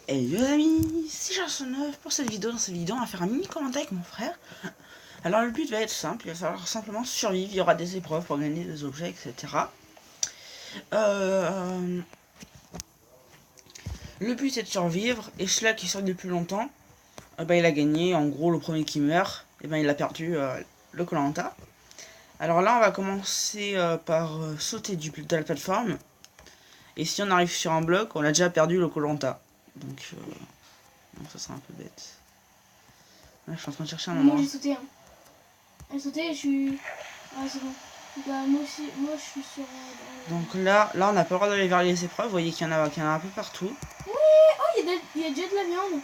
Et les amis, c'est Charles9 pour cette vidéo. Dans cette vidéo, on va faire un mini commentaire avec mon frère. Alors le but va être simple, il va falloir simplement survivre, il y aura des épreuves pour gagner des objets, etc. Le but est de survivre, et celui-là qui sort depuis longtemps, il a gagné. En gros, le premier qui meurt, il a perdu le Koh-Lanta. Alors là, on va commencer par sauter de la plateforme. Et si on arrive sur un bloc, on a déjà perdu le Koh-Lanta. Donc ça serait un peu bête. Là, je suis en train de chercher un endroit. Moi j'ai sauté, hein. J'ai sauté et je suis... Ah c'est bon. Bah moi aussi, moi je suis sur... Donc là, on n'a pas le droit d'aller vers les épreuves. Vous voyez qu'il y en a un peu partout. Oui. Oh, il y a déjà de la viande.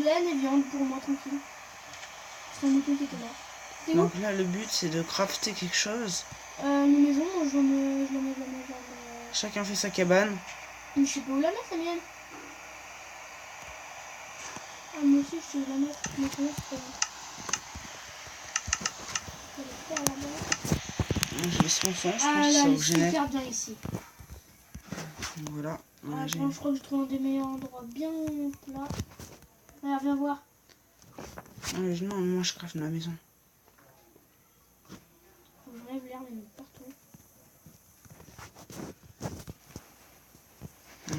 Laine et viande pour moi, tranquille. C'est un mouton qui était là. Donc là, le but c'est de crafter quelque chose. Une maison, je la mets. Chacun fait sa cabane. Mais je sais pas où la mettre, la mienne. Ah, moi aussi je sais la mettre. Mais comment c'est pas Je laisse mon fond, je pense ah que là, ça elle vous est gêne. super bien ici. Voilà. Ah, je crois que je trouve des meilleurs endroits bien plats. Regarde, viens voir. Non, moi je crafte ma maison. Faut que j'enlève l'herbe et mettre partout.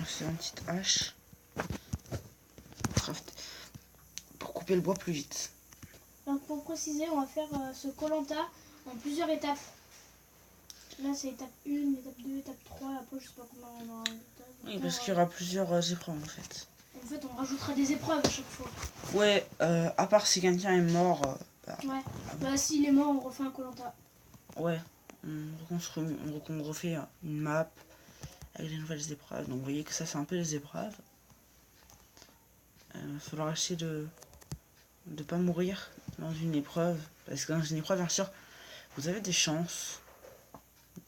C'est une petite hache. Craft. Pour couper le bois plus vite. Donc pour préciser, on va faire ce Koh-Lanta en plusieurs étapes. Là c'est étape 1, étape 2, étape 3, après je sais pas combien on aura d'étapes. Oui, parce qu'il y aura plusieurs épreuves en fait. En fait on rajoutera des épreuves à chaque fois. Ouais, à part si quelqu'un est mort. Ouais, bah s'il est mort on refait un Koh-Lanta. Ouais, on refait une map avec les nouvelles épreuves. Donc vous voyez que ça c'est un peu les épreuves. Il va falloir essayer de pas mourir dans une épreuve. Parce que dans une épreuve, bien sûr, vous avez des chances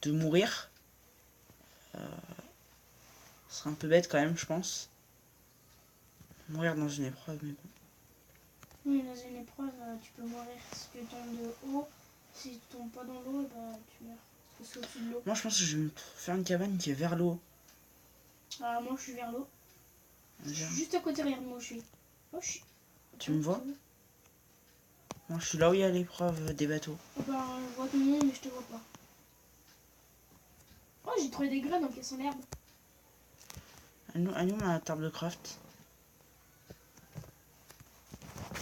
de mourir. Ce serait un peu bête quand même, je pense. Mourir dans une épreuve, mais bon. Oui, dans une épreuve, tu peux mourir si tu tombes de haut. Si tu tombes pas dans l'eau, bah tu meurs. Parce que c'est au-dessus de l'eau. Moi je pense que je vais me faire une cabane qui est vers l'eau. Ah, moi je suis vers l'eau. Je suis juste à côté, regarde moi où je suis. Oh, Tu me vois? Moi je suis là où il y a l'épreuve des bateaux. Oh, bah, je vois tout le monde mais je te vois pas. Oh, j'ai trouvé des graines en cassant l'herbe. À nous ma table de craft.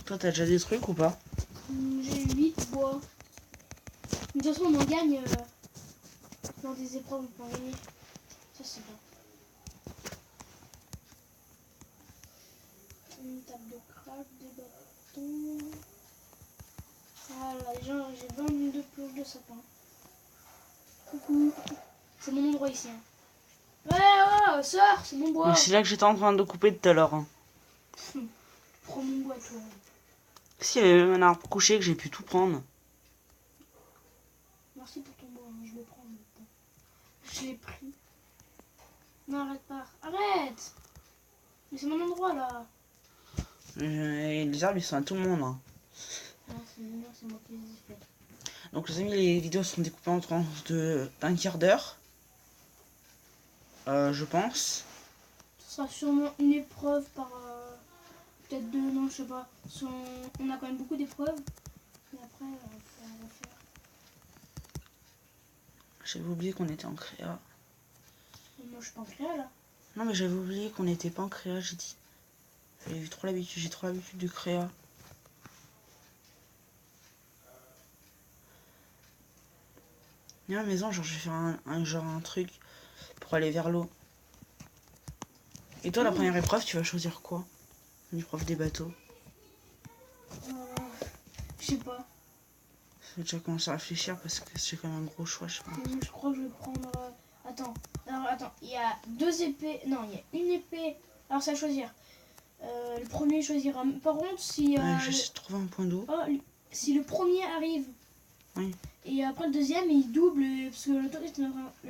Toi t'as déjà des trucs ou pas? J'ai 8 bois. Mais de toute façon on en gagne dans des épreuves, on peut en gagner. Ça c'est bien. Une table de craft, des bâtons. Voilà, déjà j'ai 22 planches de sapin. Coucou. C'est mon endroit ici. Hein. Ouais, sors, c'est mon bois. C'est là que j'étais en train de couper tout à l'heure. Hein. Prends mon bois, toi. Si, il y avait même un arbre couché que j'ai pu tout prendre. Merci pour ton bois, hein, je le prends maintenant. Je l'ai pris. Non, arrête pas. Arrête. Mais c'est mon endroit là. Et les arbres ils sont à tout le monde. Hein. Non, c'est mignon, c'est moi qui les ai fait. Donc les amis, les vidéos sont découpées en tranches d'un quart d'heure. Je pense. Ce sera sûrement une épreuve par... peut-être deux, non, je sais pas. On a quand même beaucoup d'épreuves. Et après, on va faire... J'avais oublié qu'on était en créa. Moi, je suis pas en créa, là. Non mais j'avais oublié qu'on n'était pas en créa, j'ai dit. J'ai trop l'habitude de créa. À la maison, genre je vais faire un truc pour aller vers l'eau. Et toi, la première épreuve, tu vas choisir quoi? Une épreuve des bateaux. Je sais pas. J'ai déjà commencé à réfléchir parce que c'est quand même un gros choix, je pense. Je crois que je vais prendre... Attends, il y a deux épées... Non, il y a une épée... Alors, c'est à choisir. Le premier choisira... Par contre, si... J'essaie de trouver un point d'eau. Oh, si le premier arrive... Oui. Et après le deuxième, il double, parce que le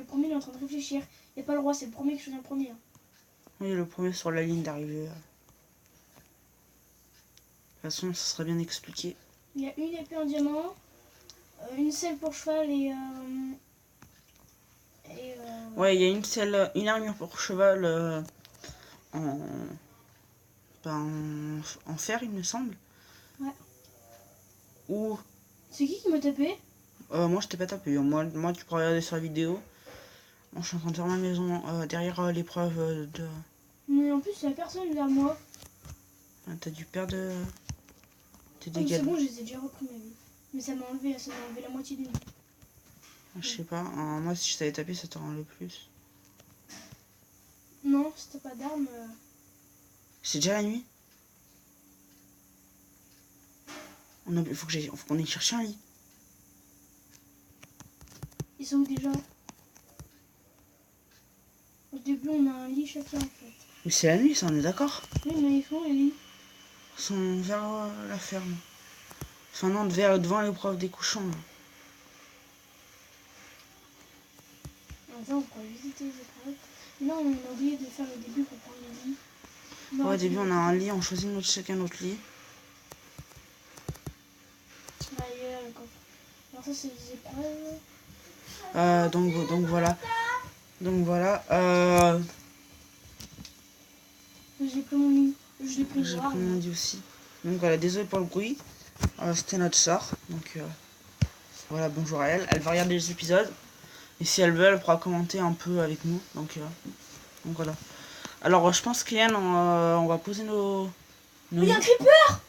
premier il est en train de réfléchir. Il n'y a pas le droit, c'est le premier qui choisit le premier. Hein. Oui, le premier sur la ligne d'arrivée. De toute façon, ça serait bien expliqué. Il y a une épée en diamant, une selle pour cheval et ouais, il y a une armure pour cheval en fer, il me semble. Ouais. Ou... C'est qui m'a tapé? Moi, je t'ai pas tapé. Moi, tu peux regarder sur la vidéo. Moi, je suis en train de faire ma maison derrière l'épreuve de... Mais en plus, il y a personne derrière moi. T'as dû perdre tes Oh, c'est dégâts. bon, je les ai déjà repris ma vie. Mais ça m'a enlevé la moitié d'une vie. Je sais pas. Moi, si je t'avais tapé, ça t'aurait enlevé plus. Non, si t'as pas d'arme. C'est déjà la nuit. Faut qu'on aille chercher un lit. Ils sont où déjà? Au début, on a un lit chacun en fait. Mais c'est la nuit, ça, on est d'accord. Oui, mais ils font les lits. Ils sont vers la ferme. Enfin, non, devant l'épreuve des couchants. Là. Attends, on pourrait visiter les épreuves. Mais là, on a oublié de faire le début pour prendre le lit. Ouais, au début, on a un lit, on choisit chacun notre lit. Ailleurs, alors ça, c'est des épreuves. Donc voilà. Donc voilà. J'ai pris mon lit. Je l'ai pris J'ai noir. pris mon lit aussi. Donc voilà, désolé pour le bruit. C'était notre soeur. Donc voilà, bonjour à elle. Elle va regarder les épisodes. Et si elle veut, elle pourra commenter un peu avec nous. Donc voilà. Alors je pense qu'Yann, on va poser nos Il y a un lits. creeper!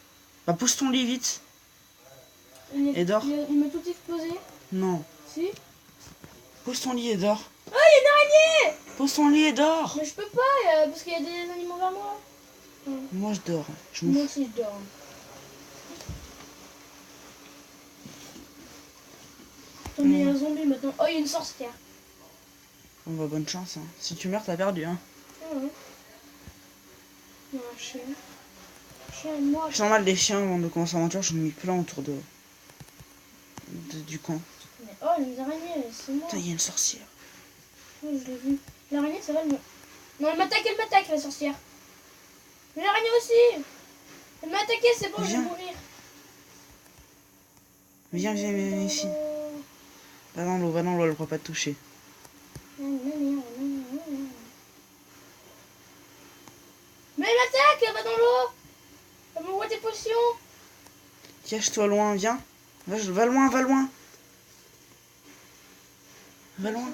Bah pose ton lit vite. Et dors. Il m'a tout explosé. Non. Si? Pose ton lit et dors. Oh, il y a une araignée! Pose ton lit et dors. Mais je peux pas, parce qu'il y a des animaux vers moi. Moi je dors. Je m'en Moi fous. aussi, je dors. On est un zombie maintenant. Oh, il y a une sorcière. Bon bah bonne chance. Hein. Si tu meurs, t'as perdu. Hein. Il y a un chien. Chien et moi. C'est normal, les chiens, avant de commencer l'aventure, j'en ai mis plein autour du camp. Mais oh, les araignées, c'est moi. Putain, il y a une sorcière. Oui, je l'ai vu. L'araignée, ça va le... Non, elle m'attaque, la sorcière. Mais l'araignée aussi. Elle m'a attaqué, c'est bon, je vais Viens. mourir. Viens ici. Va dans l'eau, elle pourra pas te toucher. Mais elle m'attaque, elle va dans l'eau. Elle m'envoie des potions. Cache-toi loin, viens. Va loin, va loin. Va loin.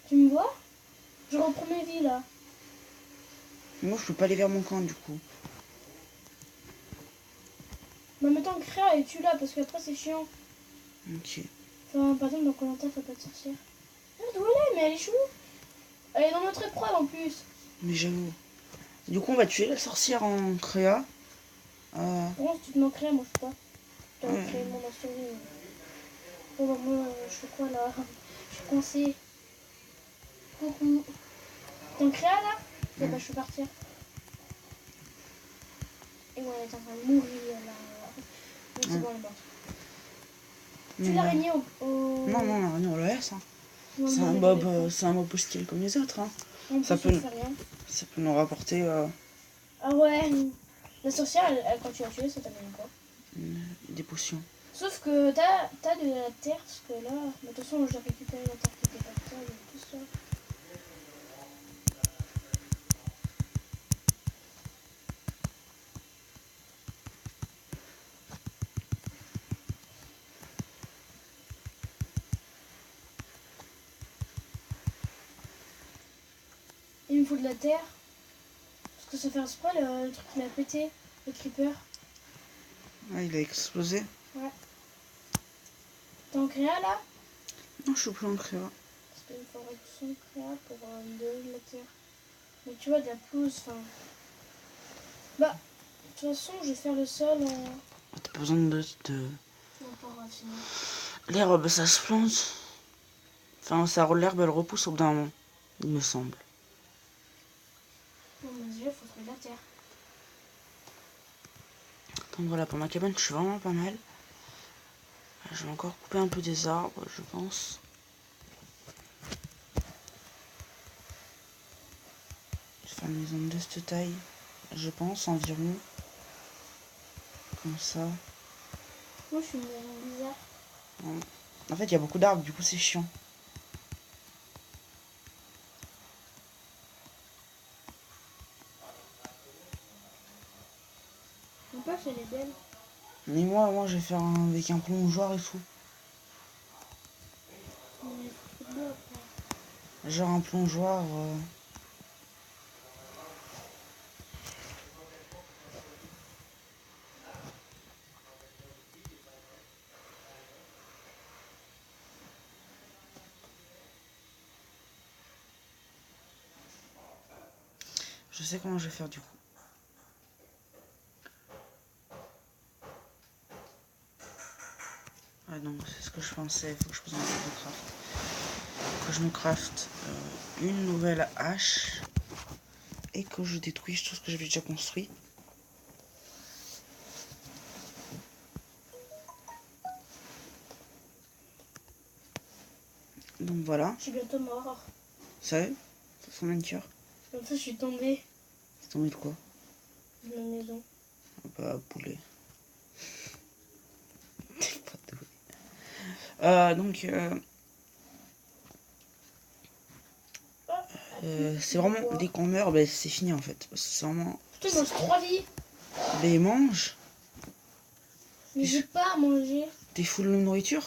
Tu me vois? Je reprends mes vies là. Moi, je peux pas aller vers mon camp, du coup. Bah maintenant, Créa et tue là parce qu'après c'est chiant. Ok. Enfin, par exemple, dans Koh-Lanta, faut pas de sorcière. Ah, d'où elle est? Mais elle est chou. Elle est dans notre épreuve en plus. Mais j'avoue. Du coup, on va tuer la sorcière en créa. Par contre, si tu te mets Créa, moi je peux pas. Je dois créer mon ancien vie. Bon, bah moi, je fais quoi là? Je suis coincée. Coucou. T'es en Créa là? Eh bah, je peux partir. Et moi, elle est en train de mourir là. Donc c'est bon, elle est morte. Tu l'araignée au... Non, on la laisse. Hein. Non, C'est non, un mob hostile comme les autres. Hein. En Ça plus, peut- on fait rien. Ça peut nous rapporter Ah ouais. La sorcière, quand tu l'as tuée, ça t'amène quoi? des potions. Sauf que t'as de la terre, parce que là, de toute façon, j'ai récupéré la terre qui était pas terre, et tout ça. Il me faut de la terre. Parce que ça fait exprès, le truc il a pété, le creeper. Ah, il a explosé. Ouais. T'es en créa là? Non, je suis plus en créa. Parce qu'il me faudrait tout son créa pour me donner de la terre. Mais tu vois, de la pelouse, enfin... Bah, de toute façon, je vais faire le sol en... T'as pas besoin de... Non, pas grave, sinon. L'herbe, ça se plante. Enfin, l'herbe, elle repousse au bout d'un moment, il me semble. Non, mais déjà, il faut trouver de la terre. Donc voilà, pour ma cabane, je suis vraiment pas mal. Je vais encore couper un peu des arbres, je pense. Je vais faire une maison de cette taille, je pense, environ. Comme ça. Moi, je suis une maison bizarre. En fait, il y a beaucoup d'arbres, du coup, c'est chiant. vache, elle est belle. Mais moi je vais faire avec un plongeoir et tout. Mais faut trop de bois après. Genre un plongeoir. Je sais comment je vais faire du coup. Ah non, c'est ce que je pensais. Il faut que je pose un peu de craft. Que je me crafte une nouvelle hache. Et que je détruise tout ce que j'avais déjà construit. Donc voilà. Je suis bientôt mort. Sérieux? Ça sent une cœur. Comme ça, je suis tombée C'est tombé de quoi? de la maison. Bah, poulet. Donc, c'est vraiment, dès qu'on meurt, bah, c'est fini en fait. Parce que c'est vraiment. Putain, il mange 3 vies. Mais mange! Mais j'ai pas à manger. T'es full nourriture?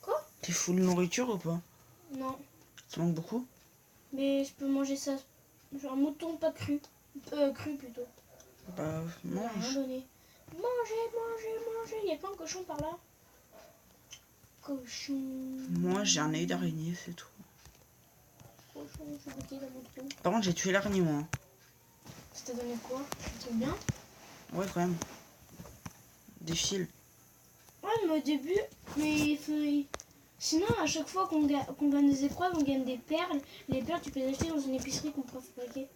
Quoi? T'es full nourriture ou pas? Non. Ça manque beaucoup? Mais je peux manger ça. Genre un mouton pas cru. Cru plutôt. Bah, Il m'a rien mange. donné. Manger. Il y a plein de cochons par là. Cochon. Moi, j'ai un œil d'araignée, c'est tout. Cochon, je suis bloqué dans mon trou. Par contre, j'ai tué l'araignée, moi. Ça t'a donné quoi? Un truc bien? Ouais, quand même. Des fils. Ouais, mais au début, sinon, à chaque fois qu'on gagne des épreuves, on gagne des perles. Les perles, tu peux les acheter dans une épicerie qu'on peut fabriquer.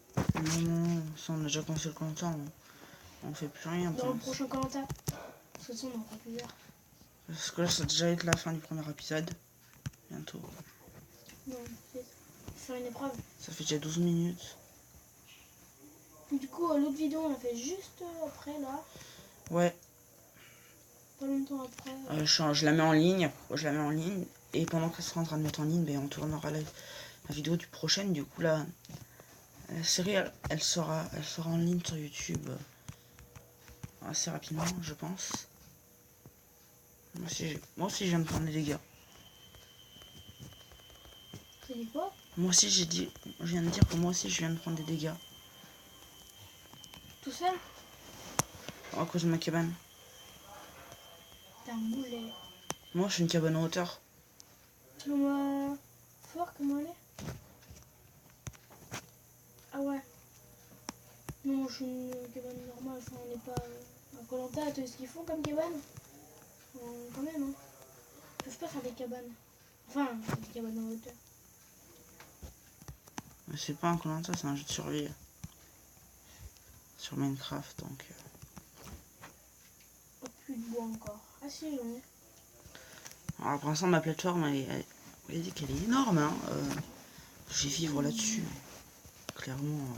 Non, ça, on a déjà pensé le content. On fait plus rien. Dans le prochain commentaire. Parce que sinon, on en fera plusieurs. Parce que là, ça va déjà être la fin du premier épisode. Bientôt. Non, c'est faire une épreuve. Ça fait déjà 12 minutes. Du coup, l'autre vidéo, on l'a fait juste après, là. Ouais. Pas longtemps après. Je la mets en ligne. Je la mets en ligne. Et pendant qu'elle sera en train de mettre en ligne, ben, on tournera la vidéo du prochain. Du coup, là, la série, elle sera en ligne sur YouTube assez rapidement, je pense. Moi aussi, je viens de prendre des dégâts. Tu dis quoi? Moi aussi, je viens de dire que moi aussi, je viens de prendre des dégâts. Tout seul? À cause de ma cabane. T'es un boulet. Moi, je suis une cabane en hauteur. Tu vois fort comment elle est? Ah ouais. Non, je suis une cabane normale. Enfin, on n'est pas à Koh-Lanta. Tu sais ce qu'ils font comme cabane? Quand même, hein. Ils peuvent pas faire des cabanes. Enfin, des cabanes en hauteur. C'est pas un Koh-Lanta, c'est un jeu de survie. Sur Minecraft, donc. Oh, plus de bois encore. Ah si, j'en ai. Alors, pour l'instant, ma plateforme, elle dit qu'elle est énorme. Hein. Je vais vivre là-dessus. Clairement.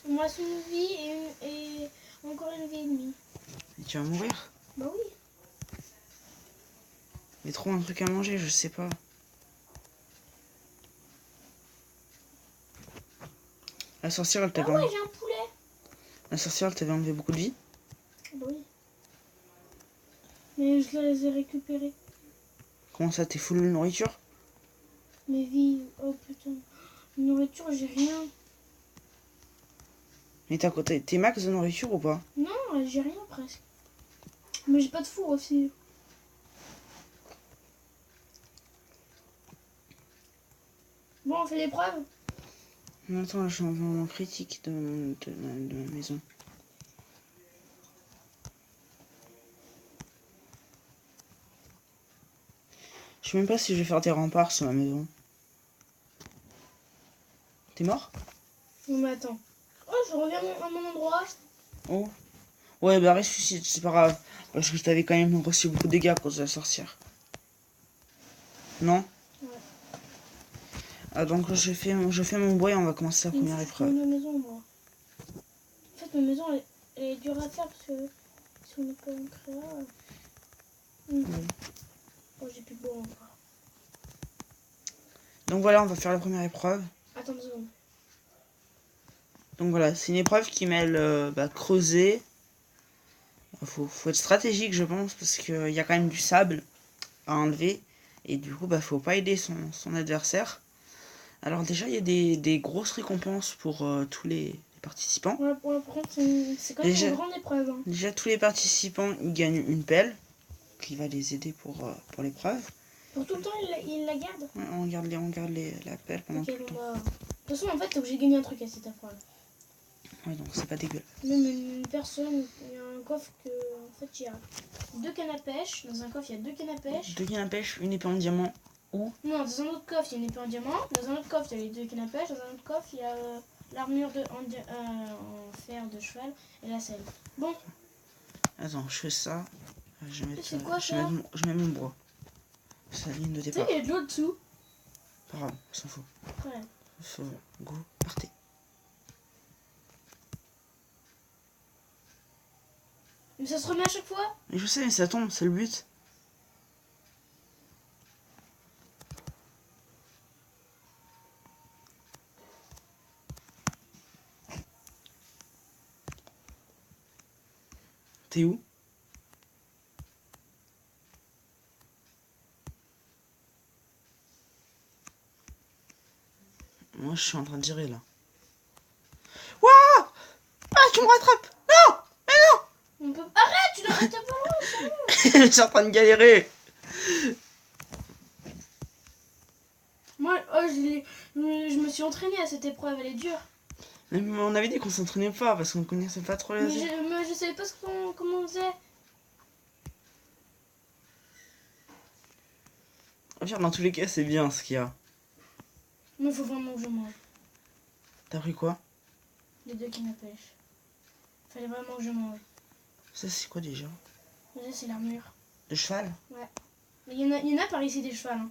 Il me reste une vie et encore une vie et demie. Et tu vas mourir? Bah oui. Mais trop un truc à manger, je sais pas. La sorcière, elle Ah t'avait ouais, j'ai un poulet. La sorcière, elle t'avait enlevé beaucoup de vie? Bah oui. Mais je les ai récupérés. Comment ça, t'es full nourriture? Mes vies. Oh putain. Nourriture, j'ai rien. Mais t'es max de nourriture ou pas? Non, j'ai rien presque. Mais j'ai pas de four aussi. Bon, on fait l'épreuve. Attends, je suis en moment critique de ma maison. Je sais même pas si je vais faire des remparts sur ma maison. T'es mort? Non mais attends. Oh, je reviens à mon endroit. Oh. Ouais, bah ressuscite, c'est pas grave. Parce que je t'avais quand même reçu beaucoup de dégâts à cause de la sorcière. Non? Ouais. Ah, donc je fais mon bois et on va commencer la première épreuve. Ma maison, moi. En fait, ma maison, elle est dure à faire parce que si on n'est pas un créa... Oh, j'ai plus de bois encore. Donc voilà, on va faire la première épreuve. Attends 2 secondes. Donc voilà, c'est une épreuve qui mêle creuser, Faut être stratégique, je pense, parce qu'il y a quand même du sable à enlever. Et du coup, faut pas aider son adversaire. Alors déjà, il y a des grosses récompenses pour tous les participants. Ouais, par contre, c'est quand même une grande épreuve. Hein. Déjà, tous les participants, ils gagnent une pelle qui va les aider pour l'épreuve. Pour tout le temps, il la garde. Ouais, on garde la pelle pendant tout le temps. De toute façon, en fait, t'es obligé de gagner un truc à cette épreuve. Ouais, donc c'est pas dégueulasse. Même une personne, il y a un coffre que, en fait, il y a 2 cannes à pêche. Dans un coffre, il y a 2 cannes à pêche. 2 cannes à pêche, une épée en diamant. Ou non, dans un autre coffre, il y a une épée en diamant. Dans un autre coffre, il y a les 2 cannes à pêche. Dans un autre coffre, il y a l'armure en fer de cheval et la selle. Bon. Attends, je fais ça. Je vais mettre, c'est quoi ça? je mets mon bois. C'est la ligne de départ. Tu sais, il y a de l'eau dessous. Pas grave, on s'en fout. Ouais. Go, partez. Mais ça se remet à chaque fois? Mais je sais, mais ça tombe, c'est le but. T'es où? Moi, je suis en train de tirer là. Waouh! Ah, tu me rattrapes! Non! Mais non! On peut... Arrête, tu l'arrêtes pas loin, je suis en train de galérer. Moi, je me suis entraînée à cette épreuve, elle est dure. Mais on avait dit qu'on s'entraînait pas parce qu'on connaissait pas trop les... Mais je savais pas comment on faisait. Dans tous les cas, c'est bien ce qu'il y a. Mais il faut vraiment que je mange. T'as pris quoi? Les 2 cannes à pêche. Fallait vraiment que je mange. Ça, c'est quoi déjà? Déjà, c'est l'armure. De cheval? Ouais. Mais il y en a par ici des chevals. Hein.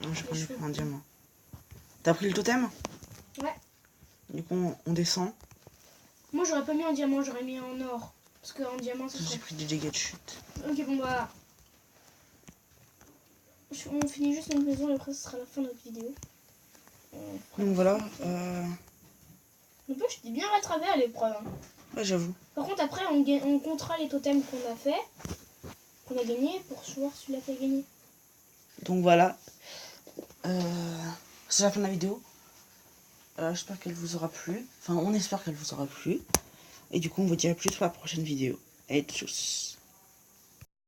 Non, je prends un diamant. T'as pris le totem? Ouais. Du coup, on descend. Moi, j'aurais pas mis en diamant, j'aurais mis en or. Parce qu'en diamant, ça serait... J'ai pris des dégâts de chute. Ok, bon bah... On finit juste notre maison et après, ce sera la fin de notre vidéo. Donc voilà. En plus, je t'ai bien rattrapé à l'épreuve. Hein. Ouais, j'avoue. Par contre, après, on comptera les totems qu'on a fait, qu'on a gagné, pour voir celui-là qui a gagné. Donc voilà. C'est la fin de la vidéo. J'espère qu'elle vous aura plu. Enfin, on espère qu'elle vous aura plu. Et du coup, on vous dit à plus pour la prochaine vidéo. Et tchuss.